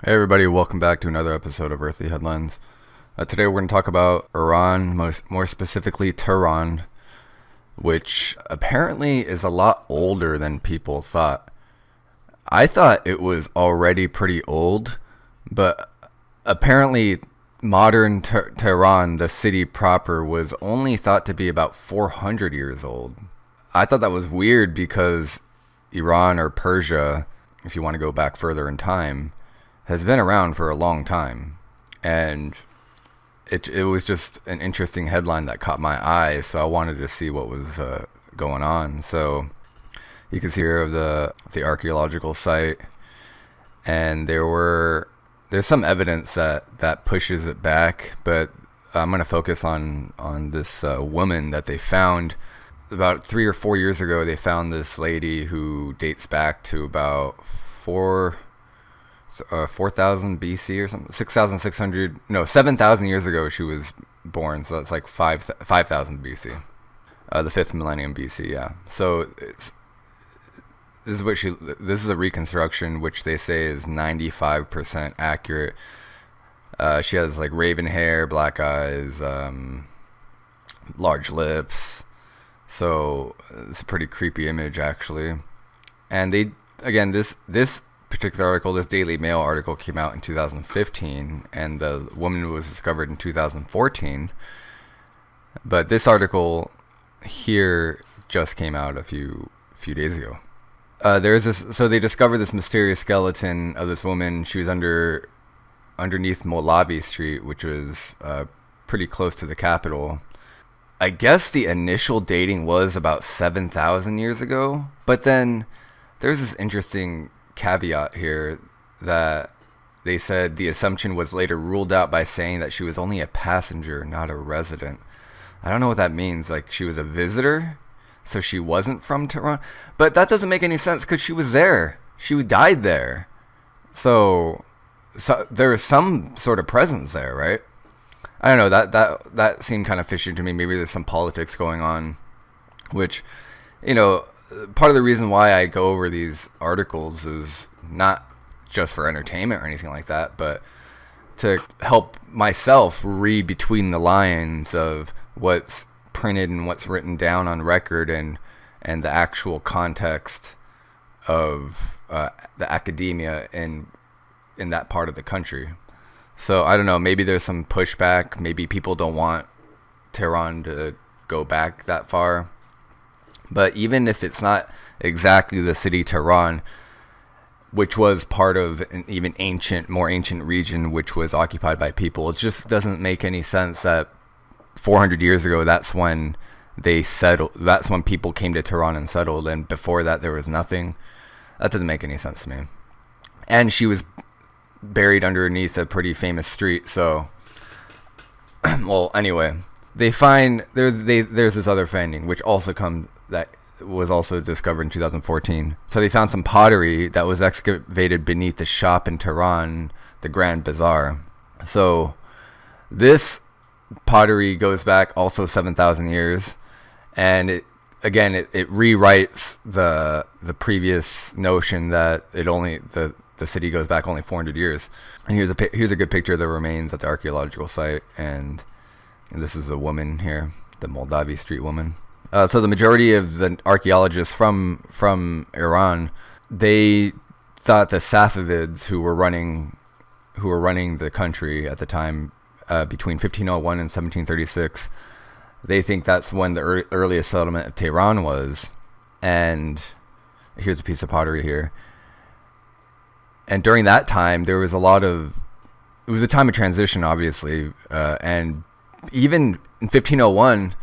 Hey everybody, welcome back to another episode of Earthly Headlines. Today we're going to talk about Iran, more specifically Tehran, which apparently is a lot older than people thought. I thought it was already pretty old, but apparently modern Tehran, the city proper, was only thought to be about 400 years old. I thought that was weird because Iran or Persia, if you want to go back further in time, has been around for a long time, and it was just an interesting headline that caught my eye, so I wanted to see what was going on. So you can see here of the archaeological site, and there's some evidence that pushes it back, but I'm gonna focus on this woman that they found about 3 or 4 years ago. They found this lady who dates back to about 4,000 BC or something, 6,600, no, 7,000 years ago she was born, so that's like 5,000 BC, the fifth millennium BC, yeah. So this is a reconstruction which they say is 95% accurate. She has like raven hair, black eyes, large lips, so it's a pretty creepy image actually. And this particular article, this Daily Mail article, came out in 2015, and the woman was discovered in 2014. But this article here just came out a few days ago. So they discovered this mysterious skeleton of this woman. She was underneath Molavi Street, which was pretty close to the capital. I guess the initial dating was about 7,000 years ago, but then there's this interesting caveat here that they said the assumption was later ruled out by saying that she was only a passenger, not a resident. I don't know what that means. Like, she was a visitor, so she wasn't from Tehran. But that doesn't make any sense because she was there. She died there. So there was some sort of presence there, right? I don't know. That seemed kind of fishy to me. Maybe there's some politics going on, which, you know, part of the reason why I go over these articles is not just for entertainment or anything like that, but to help myself read between the lines of what's printed and what's written down on record, and the actual context of the academia in that part of the country. So I don't know, maybe there's some pushback. Maybe people don't want Tehran to go back that far. But even if it's not exactly the city Tehran, which was part of an even more ancient region which was occupied by people, it just doesn't make any sense that 400 years ago, that's when they settled. That's when people came to Tehran and settled, and before that there was nothing. That doesn't make any sense to me. And she was buried underneath a pretty famous street, so well, anyway, they find there's this other finding which also that was also discovered in 2014. So they found some pottery that was excavated beneath the shop in Tehran, the Grand Bazaar. So this pottery goes back also 7,000 years, and it rewrites the previous notion that the city goes back only 400 years. And here's a good picture of the remains at the archaeological site, and this is the woman here, the Moldavi Street woman. So the majority of the archaeologists from Iran, they thought the Safavids, who were running the country at the time, between 1501 and 1736, they think that's when the earliest settlement of Tehran was. And here's a piece of pottery here. And during that time, it was a time of transition, obviously, and even in 1501.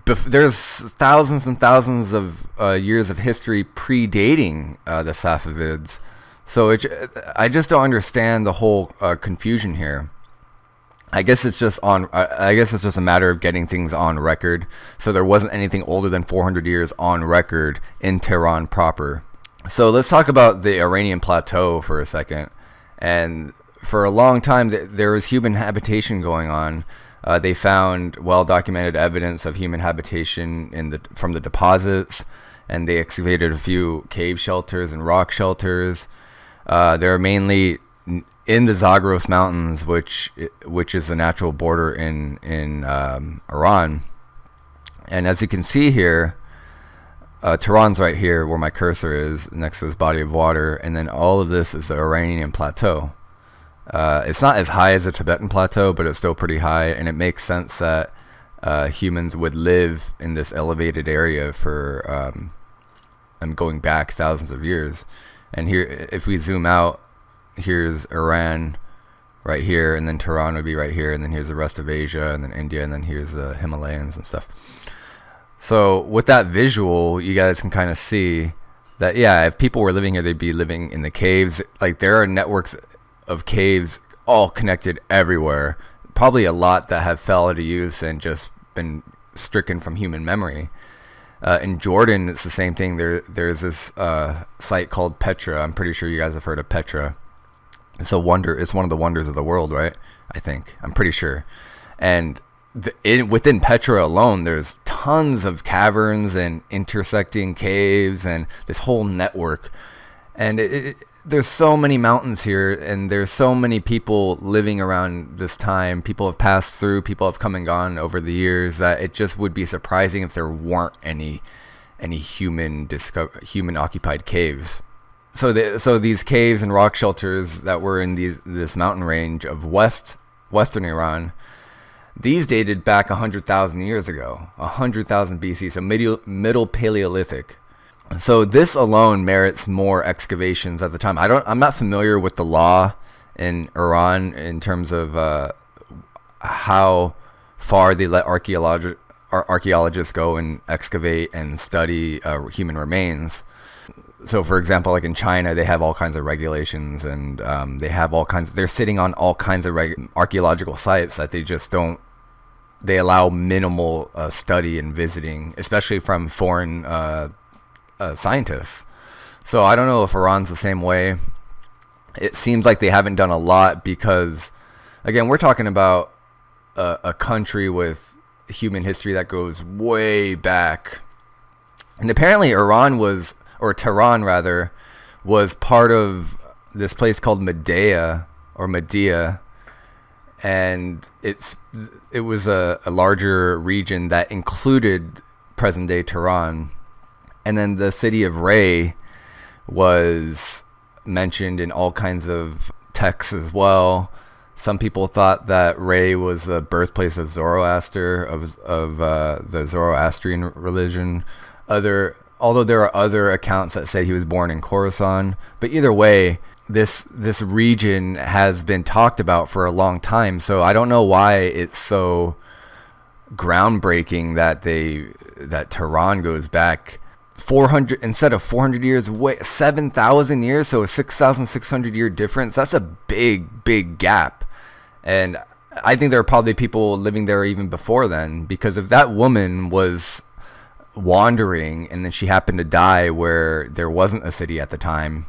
There's thousands and thousands of years of history predating the Safavids, so I just don't understand the whole confusion here. I guess it's just a matter of getting things on record. So there wasn't anything older than 400 years on record in Tehran proper. So let's talk about the Iranian plateau for a second. And for a long time, there was human habitation going on. They found well-documented evidence of human habitation from the deposits, and they excavated a few cave shelters and rock shelters. They're mainly in the Zagros Mountains, which is the natural border in Iran. And as you can see here, Tehran's right here where my cursor is, next to this body of water, and then all of this is the Iranian plateau. It's not as high as the Tibetan plateau, but it's still pretty high, and it makes sense that humans would live in this elevated area for going back thousands of years. And here, if we zoom out, here's Iran right here, and then Tehran would be right here, and then here's the rest of Asia, and then India, and then here's the Himalayas and stuff. So with that visual, you guys can kind of see that, yeah, if people were living here, they'd be living in the caves. Like, there are networks of caves all connected everywhere. Probably a lot that have fell out of use and just been stricken from human memory. In Jordan, it's the same thing. There's this site called Petra. I'm pretty sure you guys have heard of Petra. It's a wonder. It's one of the wonders of the world, right? I think. I'm pretty sure. And within Petra alone, there's tons of caverns and intersecting caves and this whole network. And there's so many mountains here, and there's so many people living around this time. People have passed through, people have come and gone over the years, that it just would be surprising if there weren't any human occupied caves. So these caves and rock shelters that were in this mountain range of western Iran, these dated back 100,000 years ago, 100,000 BC, so middle Paleolithic. So this alone merits more excavations at the time. I'm not familiar with the law in Iran in terms of how far they let archaeologists go and excavate and study human remains. So, for example, like in China, they have all kinds of regulations, and they're sitting on all kinds of archaeological sites that they just don't. They allow minimal study and visiting, especially from foreign scientists. So I don't know if Iran's the same way. It seems like they haven't done a lot because, again, we're talking about a country with human history that goes way back. And apparently Tehran was part of this place called Medea, and it was a larger region that included present-day Tehran. And then the city of Ray was mentioned in all kinds of texts as well. Some people thought that Ray was the birthplace of Zoroaster, of the Zoroastrian religion. Although there are other accounts that say he was born in Khorasan. But either way, this region has been talked about for a long time. So I don't know why it's so groundbreaking that Tehran goes back 400 instead of 400 years, 7,000 years, so a 6,600 year difference. That's a big gap. And I think there are probably people living there even before then, because if that woman was wandering and then she happened to die where there wasn't a city at the time,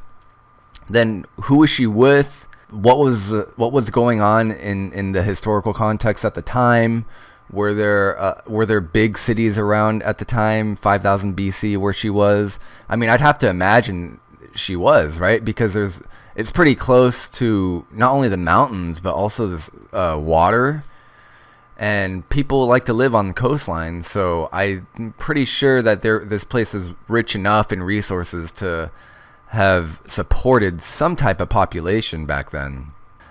then who was she with? What was going on in the historical context at the time? Were there big cities around at the time, 5,000 BC, where she was? I mean, I'd have to imagine she was, right? Because it's pretty close to not only the mountains, but also this water. And people like to live on the coastline, so I'm pretty sure that this place is rich enough in resources to have supported some type of population back then.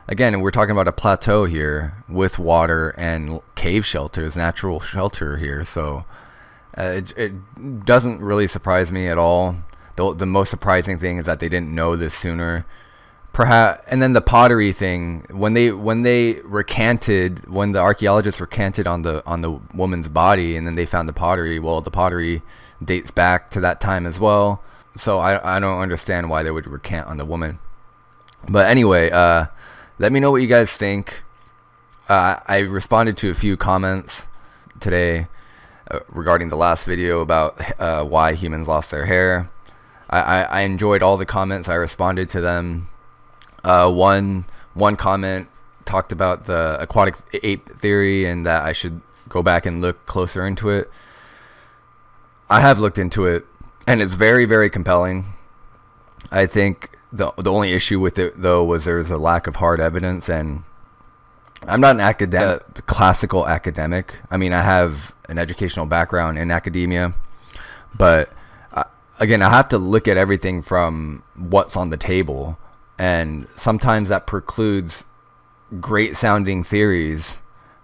Again, we're talking about a plateau here with water and cave shelters, natural shelter here. So it doesn't really surprise me at all. The most surprising thing is that they didn't know this sooner. Perhaps, and then the pottery thing, when the archaeologists recanted on the woman's body, and then they found the pottery. Well, the pottery dates back to that time as well. So I don't understand why they would recant on the woman. But anyway, let me know what you guys think. I responded to a few comments today regarding the last video about why humans lost their hair. I enjoyed all the comments. I responded to them. One comment talked about the aquatic ape theory and that I should go back and look closer into it. I have looked into it, and it's very, very compelling. I think the only issue with it though was there's a lack of hard evidence, and I'm not an academic, classical academic. I mean, I have an educational background in academia, but again, I have to look at everything from what's on the table, and sometimes that precludes great sounding theories,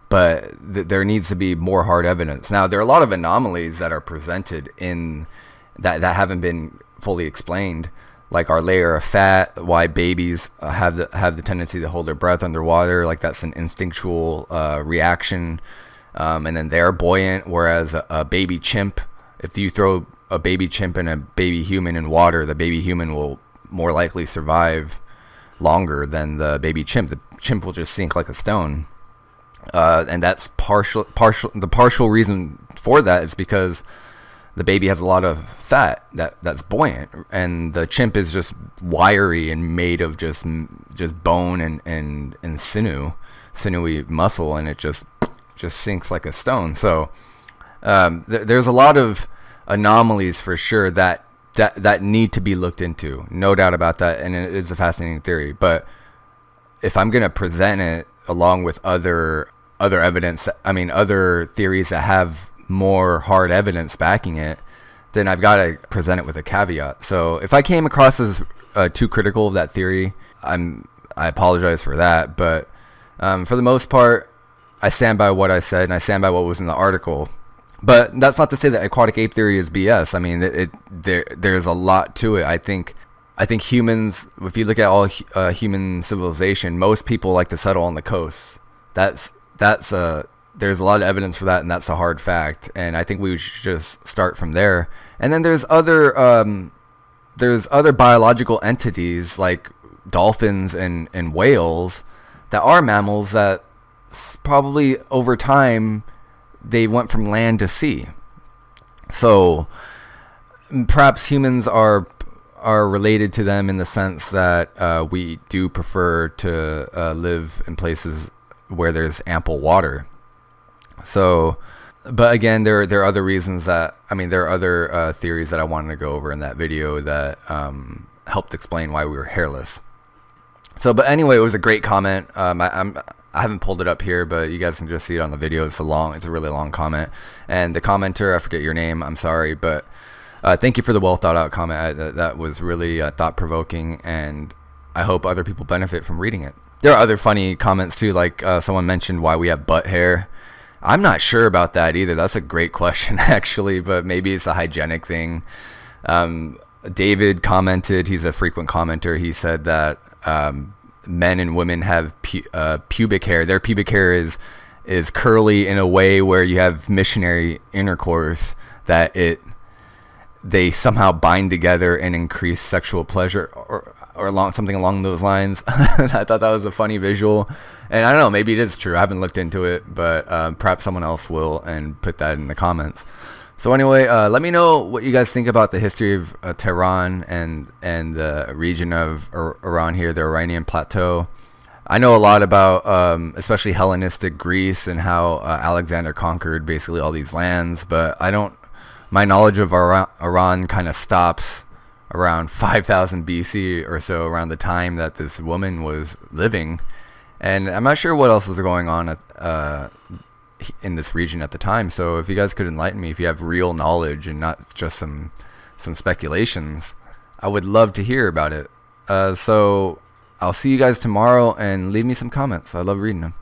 but there needs to be more hard evidence. Now, there are a lot of anomalies that are presented in that haven't been fully explained, like our layer of fat, why babies have the tendency to hold their breath underwater, like that's an instinctual reaction, and then they're buoyant, whereas a baby chimp, if you throw a baby chimp and a baby human in water, the baby human will more likely survive longer than the baby chimp. The chimp will just sink like a stone, and that's the partial reason for that is because the baby has a lot of fat that's buoyant, and the chimp is just wiry and made of just bone and sinewy muscle, and it just sinks like a stone. So there's a lot of anomalies for sure that need to be looked into, no doubt about that, and it is a fascinating theory. But if I'm going to present it along with other evidence, I mean other theories that have more hard evidence backing it, then I've got to present it with a caveat. So if I came across as too critical of that theory, I apologize for that, but for the most part I stand by what I said, and I stand by what was in the article. But that's not to say that aquatic ape theory is BS. I mean, there's a lot to it. I think humans, if you look at all human civilization, most people like to settle on the coast. There's a lot of evidence for that, and that's a hard fact. And I think we should just start from there. And then there's other biological entities like dolphins and whales that are mammals that probably over time they went from land to sea. So perhaps humans are related to them in the sense that we do prefer to live in places where there's ample water. So, but again, there are other reasons there are other theories that I wanted to go over in that video that helped explain why we were hairless. So, but anyway, it was a great comment. I haven't pulled it up here, but you guys can just see it on the video. It's a really long comment. And the commenter, I forget your name, I'm sorry, but thank you for the well thought out comment. That was really thought provoking, and I hope other people benefit from reading it. There are other funny comments too, like someone mentioned why we have butt hair. I'm not sure about that either. That's a great question actually, but maybe it's a hygienic thing. David commented, he's a frequent commenter. He said that men and women have pubic hair. Their pubic hair is curly in a way where you have missionary intercourse, that they somehow bind together and increase sexual pleasure, or something along those lines. I thought that was a funny visual, and I don't know, maybe it is true. I haven't looked into it, but perhaps someone else will and put that in the comments. So anyway, let me know what you guys think about the history of Tehran and the region of around here, the Iranian plateau. I know a lot about especially Hellenistic Greece and how Alexander conquered basically all these lands, but my knowledge of Iran kind of stops around 5000 BC or so, around the time that this woman was living. And I'm not sure what else was going on in this region at the time. So if you guys could enlighten me, if you have real knowledge and not just some speculations, I would love to hear about it. So I'll see you guys tomorrow, and leave me some comments. I love reading them.